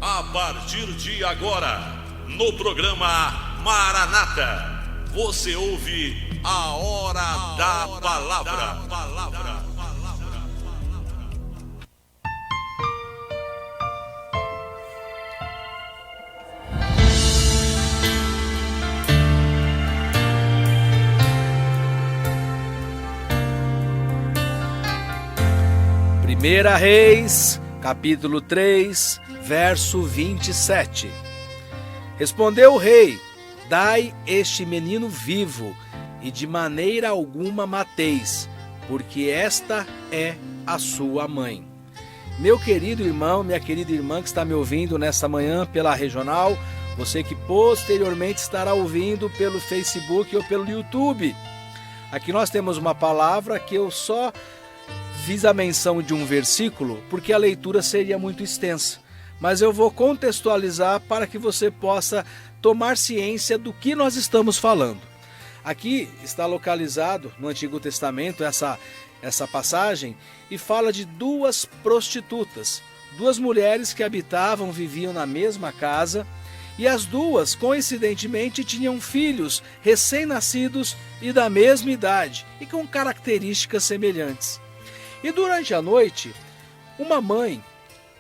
A partir de agora, no programa Maranata, você ouve a Hora da Palavra. Primeira Reis, capítulo 3, verso 27. Respondeu o rei: dai este menino vivo, e de maneira alguma mateis, porque esta é a sua mãe. Meu querido irmão, minha querida irmã que está me ouvindo nesta manhã pela regional, você que posteriormente estará ouvindo pelo Facebook ou pelo YouTube. Aqui nós temos uma palavra que eu só fiz a menção de um versículo porque a leitura seria muito extensa, mas eu vou contextualizar para que você possa tomar ciência do que nós estamos falando. Aqui está localizado no Antigo Testamento essa passagem e fala de duas prostitutas, duas mulheres que viviam na mesma casa, e as duas, coincidentemente, tinham filhos recém-nascidos e da mesma idade e com características semelhantes. E durante a noite, uma mãe,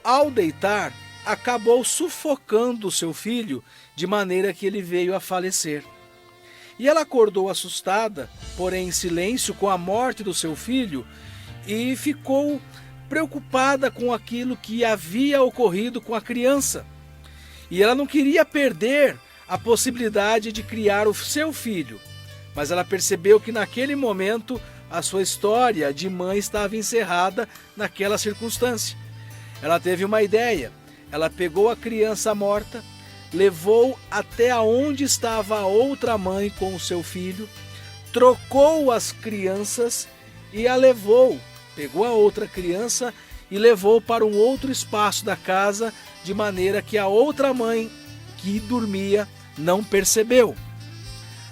ao deitar, acabou sufocando o seu filho de maneira que ele veio a falecer. E ela acordou assustada, porém em silêncio, com a morte do seu filho, e ficou preocupada com aquilo que havia ocorrido com a criança. E ela não queria perder a possibilidade de criar o seu filho, mas ela percebeu que naquele momento a sua história de mãe estava encerrada naquela circunstância. Ela teve uma ideia. Ela pegou a criança morta, levou até onde estava a outra mãe com o seu filho, trocou as crianças e a levou. Pegou a outra criança e levou para um outro espaço da casa, de maneira que a outra mãe que dormia não percebeu.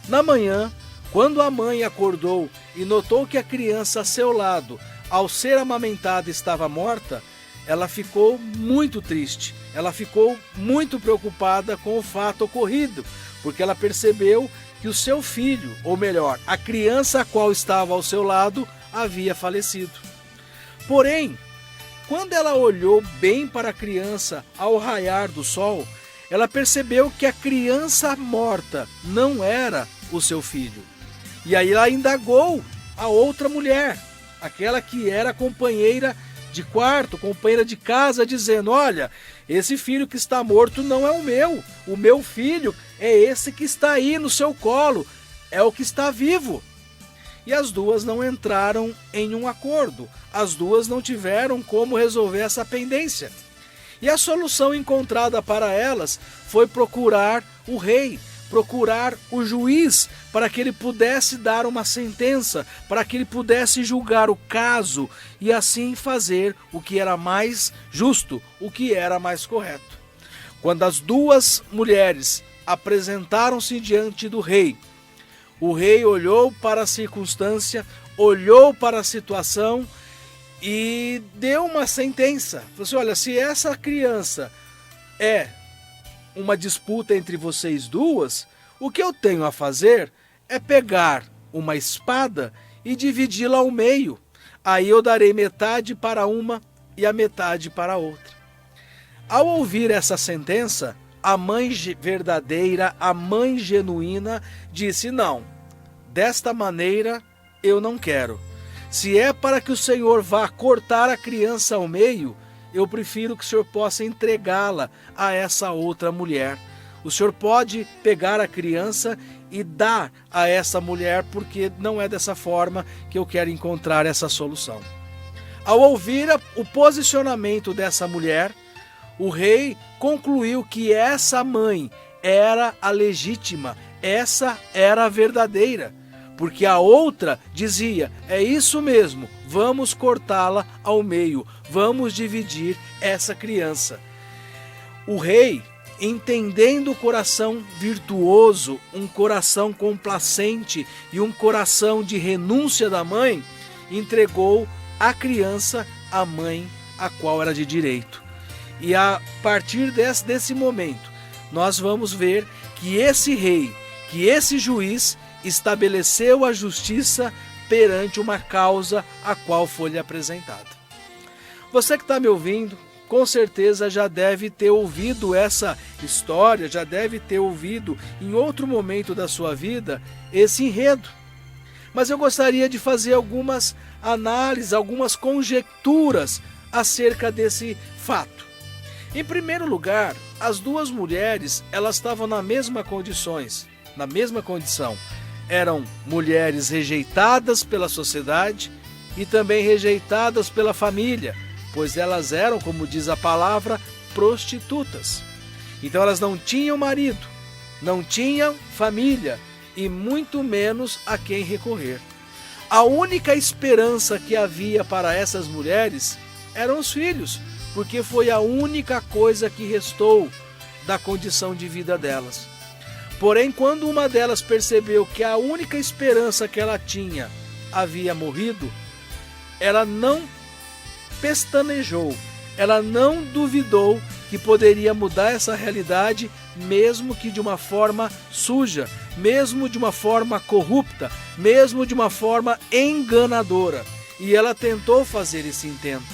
Na manhã, quando a mãe acordou e notou que a criança a seu lado, ao ser amamentada, estava morta, ela ficou muito triste. Ela ficou muito preocupada com o fato ocorrido, porque ela percebeu que o seu filho, ou melhor, a criança a qual estava ao seu lado, havia falecido. Porém, quando ela olhou bem para a criança ao raiar do sol, ela percebeu que a criança morta não era o seu filho. E aí ela indagou a outra mulher, aquela que era companheira de quarto, companheira de casa, dizendo: olha, esse filho que está morto não é o meu filho é esse que está aí no seu colo, é o que está vivo. E as duas não entraram em um acordo, as duas não tiveram como resolver essa pendência. E a solução encontrada para elas foi procurar o rei, procurar o juiz, para que ele pudesse dar uma sentença, para que ele pudesse julgar o caso e assim fazer o que era mais justo, o que era mais correto. Quando as duas mulheres apresentaram-se diante do rei, o rei olhou para a circunstância, olhou para a situação e deu uma sentença. Falou assim: olha, se essa criança é uma disputa entre vocês duas, o que eu tenho a fazer é pegar uma espada e dividi-la ao meio. Aí eu darei metade para uma e a metade para a outra. Ao ouvir essa sentença, a mãe verdadeira, a mãe genuína, disse: não, desta maneira eu não quero. Se é para que o Senhor vá cortar a criança ao meio, eu prefiro que o Senhor possa entregá-la a essa outra mulher. O Senhor pode pegar a criança e dar a essa mulher, porque não é dessa forma que eu quero encontrar essa solução. Ao ouvir o posicionamento dessa mulher, o rei concluiu que essa mãe era a legítima, essa era a verdadeira, porque a outra dizia: é isso mesmo, vamos cortá-la ao meio, vamos dividir essa criança. O rei, entendendo o coração virtuoso, um coração complacente e um coração de renúncia da mãe, entregou a criança à mãe a qual era de direito. E a partir desse momento, nós vamos ver que esse rei, que esse juiz estabeleceu a justiça perante uma causa a qual foi lhe apresentada. Você que está me ouvindo, com certeza já deve ter ouvido essa história, já deve ter ouvido em outro momento da sua vida esse enredo. Mas eu gostaria de fazer algumas análises, algumas conjecturas acerca desse fato. Em primeiro lugar, as duas mulheres, elas estavam na mesma condição. Eram mulheres rejeitadas pela sociedade e também rejeitadas pela família, pois elas eram, como diz a palavra, prostitutas. Então elas não tinham marido, não tinham família e muito menos a quem recorrer. A única esperança que havia para essas mulheres eram os filhos, porque foi a única coisa que restou da condição de vida delas. Porém, quando uma delas percebeu que a única esperança que ela tinha havia morrido, ela não pestanejou, ela não duvidou que poderia mudar essa realidade, mesmo que de uma forma suja, mesmo de uma forma corrupta, mesmo de uma forma enganadora. E ela tentou fazer esse intento.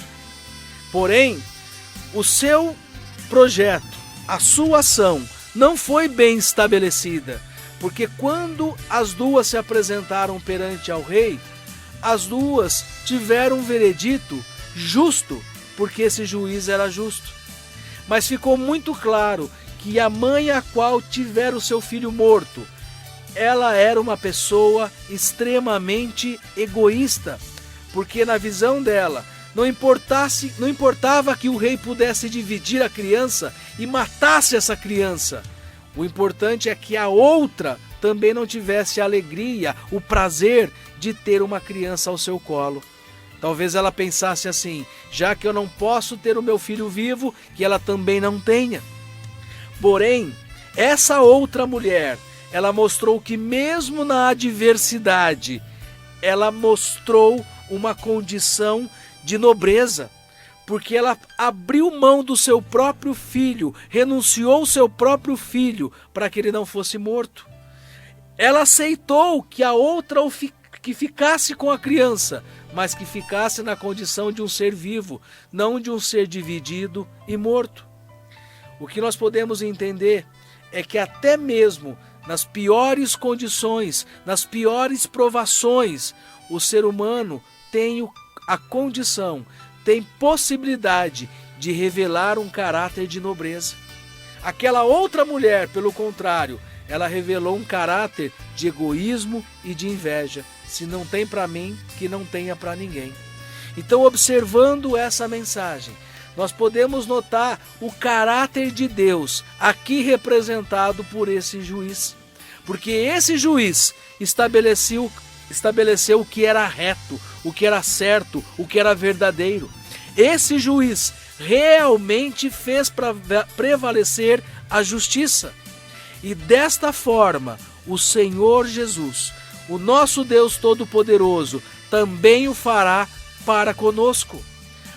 Porém, o seu projeto, a sua ação, não foi bem estabelecida, porque quando as duas se apresentaram perante ao rei, as duas tiveram um veredito justo, porque esse juiz era justo. Mas ficou muito claro que a mãe a qual tivera o seu filho morto, ela era uma pessoa extremamente egoísta, porque na visão dela, não importava que o rei pudesse dividir a criança e matasse essa criança. O importante é que a outra também não tivesse a alegria, o prazer de ter uma criança ao seu colo. Talvez ela pensasse assim: já que eu não posso ter o meu filho vivo, que ela também não tenha. Porém, essa outra mulher, ela mostrou que mesmo na adversidade, ela mostrou uma condição de nobreza, porque ela abriu mão do seu próprio filho, renunciou ao seu próprio filho para que ele não fosse morto. Ela aceitou que a outra que ficasse com a criança, mas que ficasse na condição de um ser vivo, não de um ser dividido e morto. O que nós podemos entender é que até mesmo nas piores condições, nas piores provações, o ser humano tem a condição, tem possibilidade de revelar um caráter de nobreza. Aquela outra mulher, pelo contrário, ela revelou um caráter de egoísmo e de inveja. Se não tem para mim, que não tenha para ninguém. Então, observando essa mensagem, nós podemos notar o caráter de Deus aqui representado por esse juiz. Porque esse juiz estabeleceu o que era reto, o que era certo, o que era verdadeiro. Esse juiz realmente fez prevalecer a justiça. E desta forma, o Senhor Jesus, o nosso Deus Todo-Poderoso, também o fará para conosco.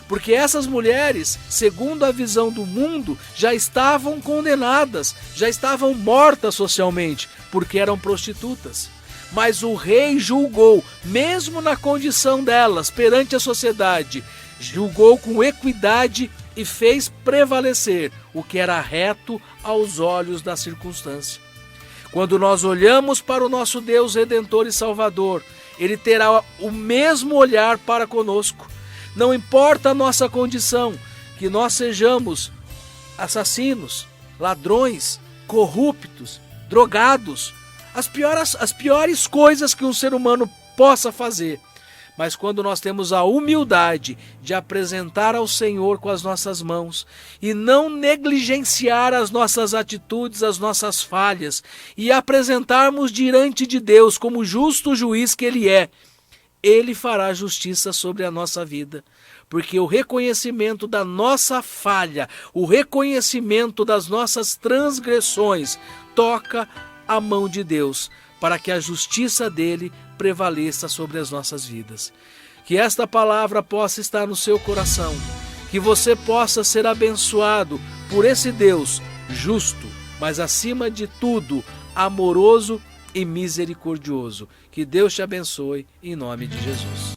Porque essas mulheres, segundo a visão do mundo, já estavam condenadas, já estavam mortas socialmente, porque eram prostitutas. Mas o rei julgou, mesmo na condição delas, perante a sociedade, julgou com equidade e fez prevalecer o que era reto aos olhos da circunstância. Quando nós olhamos para o nosso Deus Redentor e Salvador, Ele terá o mesmo olhar para conosco. Não importa a nossa condição, que nós sejamos assassinos, ladrões, corruptos, drogados, as piores coisas que um ser humano possa fazer. Mas quando nós temos a humildade de apresentar ao Senhor com as nossas mãos e não negligenciar as nossas atitudes, as nossas falhas, e apresentarmos diante de Deus como justo juiz que Ele é, Ele fará justiça sobre a nossa vida. Porque o reconhecimento da nossa falha, o reconhecimento das nossas transgressões, toca a mão de Deus, para que a justiça dele prevaleça sobre as nossas vidas. Que esta palavra possa estar no seu coração, Que você possa ser abençoado por esse Deus justo, mas acima de tudo, amoroso e misericordioso. Que Deus te abençoe em nome de Jesus.